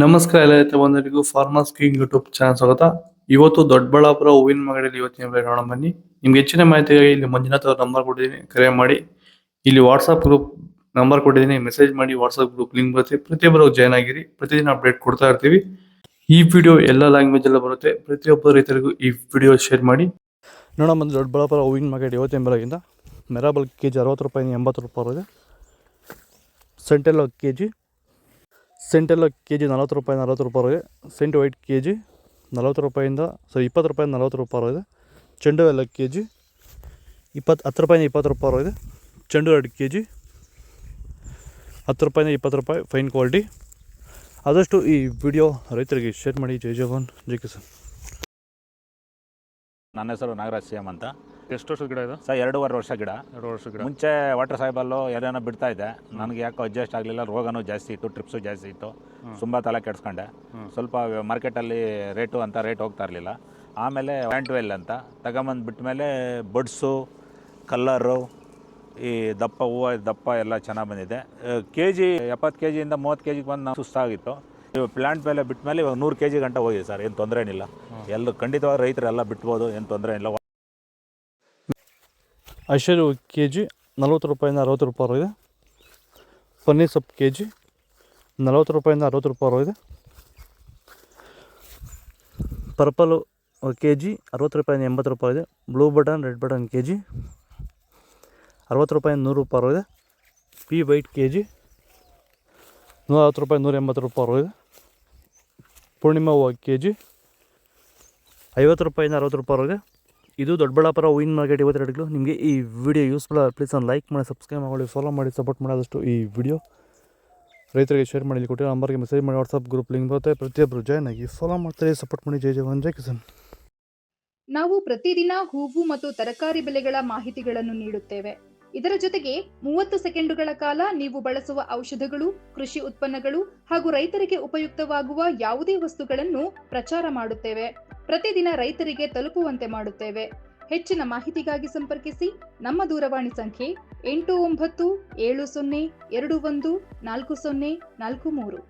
ನಮಸ್ಕಾರ ಎಲ್ಲ ರೈತ ಬಂಧುಗಳಿಗೂ ಫಾರ್ಮರ್ಸ್ ಕಿಂಗ್ ಯೂಟ್ಯೂಬ್ ಚಾನಲ್ ಸ್ವಾಗತ. ಇವತ್ತು ದೊಡ್ಡಬಳ್ಳಾಪುರ ಹೂವಿನ ಮಾರ್ಕೆಟಲ್ಲಿ ಇವತ್ತಿನ ಬೆಲೆ ನೋಡೋಣ ಬನ್ನಿ. ನಿಮ್ಗೆ ಹೆಚ್ಚಿನ ಮಾಹಿತಿಗಾಗಿ ಇಲ್ಲಿ ಮಂಜುನಾಥ್ ಅವ್ರ ನಂಬರ್ ಕೊಟ್ಟಿದ್ದೀನಿ, ಕರೆ ಮಾಡಿ. ಇಲ್ಲಿ ವಾಟ್ಸ್ಆಪ್ ಗ್ರೂಪ್ ನಂಬರ್ ಕೊಟ್ಟಿದ್ದೀನಿ, ಮೆಸೇಜ್ ಮಾಡಿ. ವಾಟ್ಸ್ಆಪ್ ಗ್ರೂಪ್ ಲಿಂಕ್ ಬರುತ್ತೆ, ಪ್ರತಿಯೊಬ್ಬರು ಜಾಯ್ನ್ ಆಗಿರಿ. ಪ್ರತಿದಿನ ಅಪ್ಡೇಟ್ ಕೊಡ್ತಾ ಇರ್ತೀವಿ. ಈ ವಿಡಿಯೋ ಎಲ್ಲ ಲ್ಯಾಂಗ್ವೇಜ್ ಎಲ್ಲ ಬರುತ್ತೆ. ಪ್ರತಿಯೊಬ್ಬ ರೈತರಿಗೂ ಈ ವಿಡಿಯೋ ಶೇರ್ ಮಾಡಿ. ನೋಡೋಣ ಬಂದು ದೊಡ್ಡಬಳ್ಳಾಪುರ ಹೂವಿನ ಮಾರ್ಕೆಟ್ ಇವತ್ತಿನ ಬೆಲೆಗಿಂತ ಮೆರಾಬಲ್ ಕೆಜಿ 60 ರೂಪಾಯಿ 80 ರೂಪಾಯಿ ಇದೆ. ಸೆಂಟೆಲ್ಲ ಕೆಜಿ 40 ರೂಪಾಯಿ 40 ರೂಪಾಯಿ ಇದೆ. ಸೆಂಟ್ ವೈಟ್ ಕೆಜಿ 40 ರೂಪಾಯಿಂದ 20 ರೂಪಾಯಿ 40 ರೂಪಾಯಿ ಇದೆ. ಚೆಂಡು ಎಲ್ಲ ಕೆಜಿ 10 ರೂಪಾಯಿಂದ 20 ರೂಪಾಯಿ ಇದೆ. ಚೆಂಡು 2 ಕೆಜಿ 10 ರೂಪಾಯಿಂದ 20 ರೂಪಾಯಿ ಫೈನ್ ಕ್ವಾಲಿಟಿ. ಆದಷ್ಟು ಈ ವಿಡಿಯೋ ರೈತರಿಗೆ ಶೇರ್ ಮಾಡಿ. ಜೈ ಜವಾನ್ ಜೈ ಕಿಸಾನ್. ನನ್ನ ಹೆಸರು ನಾಗರಾಜ್ ಸಿಎಂ ಅಂತ. ಎಷ್ಟು ವರ್ಷದ ಗಿಡ ಇದು ಸರ್ 2.5 ವರ್ಷ ಗಿಡ. 2 ವರ್ಷದ ಗಿಡ. ಮುಂಚೆ ವಾಟರ್ ಸಾಯಿಬಲ್ಲು ಏನೇನೋ ಬಿಡ್ತಾ ಇದ್ದೆ. ನನಗೆ ಯಾಕೋ ಅಡ್ಜಸ್ಟ್ ಆಗಲಿಲ್ಲ. ರೋಗನೂ ಜಾಸ್ತಿ ಇತ್ತು, ಟ್ರಿಪ್ಸು ಜಾಸ್ತಿ ಇತ್ತು. ತುಂಬ ತಲೆ ಕೆಡಿಸ್ಕೊಂಡೆ. ಸ್ವಲ್ಪ ಮಾರ್ಕೆಟಲ್ಲಿ ರೇಟ್ ಹೋಗ್ತಾ ಇರಲಿಲ್ಲ. ಆಮೇಲೆ ವ್ಯಾಂಟ್ವೆಲ್ ಅಂತ ತಗೊಂಬಂದು ಬಿಟ್ಟ ಮೇಲೆ ಬಡ್ಸು, ಕಲ್ಲರು, ಈ ದಪ್ಪ ಹೂವು ದಪ್ಪ ಎಲ್ಲ ಚೆನ್ನಾಗಿ ಬಂದಿದೆ. ಕೆ ಜಿ 70 ಕೆ ಜಿಯಿಂದ 30 ಕೆ ಜಿಗೆ ಬಂದು ನಾವು ಸುಸ್ತಾಗಿತ್ತು. ಇವಾಗ ಪ್ಲ್ಯಾಂಟ್ ಮೇಲೆ ಬಿಟ್ಟ ಮೇಲೆ ಇವಾಗ 100 ಕೆ ಜಿ ಗಂಟೆ ಹೋಗಿದೆ ಸರ್. ಏನು ತೊಂದರೆ ಏನಿಲ್ಲ. ಎಲ್ಲರೂ ಖಂಡಿತವಾಗಿ ರೈತರೆಲ್ಲ ಬಿಟ್ಬೋದು, ಏನು ತೊಂದರೆ ಇಲ್ಲ. ಐಶ್ವರ್ಯ ಕೆ ಜಿ 40 ರೂಪಾಯಿಂದ 60 ರೂಪಾಯಿ ಇದೆ. ಪನ್ನೀರ್ ಸೊಪ್ಪು ಕೆ ಜಿ 40 ರೂಪಾಯಿಂದ 60 ರೂಪಾಯಿ ಇದೆ. ಪರ್ಪಲು ಕೆ ಜಿ 60 ರೂಪಾಯಿಂದ 80 ರೂಪಾಯಿ ಇದೆ. Blue button red button K G 60 ರೂಪಾಯಿಂದ 100 ರೂಪಾಯಿ ಇದೆ. ಪಿ ವೈಟ್ ಕೆ ಜಿ 160 ರೂಪಾಯಿ 180 ರೂಪಾಯಿ ಇದೆ. ಪೂರ್ಣಿಮಾ ಹೂವು ಕೆ ಜಿ 50 ರೂಪಾಯಿಂದ 60 ರೂಪಾಯಿ ಇದೆ. ಇದು ದೊಡ್ಡಬಳ್ಳಾಪುರ ಹೂವಿನ ಮಾರ್ಕೆಟ್ ಇವತ್ತು ರೇಟ್ಗಳು. ನಿಮಗೆ ಈ ವಿಡಿಯೋ ಯೂಸ್ಫುಲ್ ಪ್ಲೀಸ್ ಒಂದು ಲೈಕ್ ಮಾಡಿ, ಸಬ್ಸ್ಕ್ರೈಬ್ ಮಾಡಿ, ಫಾಲೋ ಮಾಡಿ, ಸಪೋರ್ಟ್ ಮಾಡಿ. ಆದಷ್ಟು ಈ ವಿಡಿಯೋ ರೈತರಿಗೆ ಶೇರ್ ಮಾಡಿ. ಕೊಟ್ಟಿರೋ ನಂಬರ್ಗೆ ಮೆಸೇಜ್ ಮಾಡಿ. ವಾಟ್ಸಪ್ ಗ್ರೂಪ್ ಲಿಂಕ್ ಬರುತ್ತೆ, ಪ್ರತಿಯೊಬ್ಬರು ಜಾಯ್ನ್ ಆಗಿ ಫಾಲೋ ಮಾಡ್ತಾರೆ, ಸಪೋರ್ಟ್ ಮಾಡಿ. ಜೈ ಜವಾನ್ ಜೈ ಕಿಸಾನ್. ನಾವು ಪ್ರತಿದಿನ ಹೂವು ಮತ್ತು ತರಕಾರಿ ಬೆಲೆಗಳ ಮಾಹಿತಿಗಳನ್ನು ನೀಡುತ್ತೇವೆ. ಇದರ ಜೊತೆಗೆ 30 ಸೆಕೆಂಡುಗಳ ಕಾಲ ನೀವು ಬಳಸುವ ಔಷಧಗಳು, ಕೃಷಿ ಉತ್ಪನ್ನಗಳು ಹಾಗೂ ರೈತರಿಗೆ ಉಪಯುಕ್ತವಾಗುವ ಯಾವುದೇ ವಸ್ತುಗಳನ್ನು ಪ್ರಚಾರ ಮಾಡುತ್ತೇವೆ. ಪ್ರತಿದಿನ ರೈತರಿಗೆ ತಲುಪುವಂತೆ ಮಾಡುತ್ತೇವೆ. ಹೆಚ್ಚಿನ ಮಾಹಿತಿಗಾಗಿ ಸಂಪರ್ಕಿಸಿ. ನಮ್ಮ ದೂರವಾಣಿ ಸಂಖ್ಯೆ 8970214043.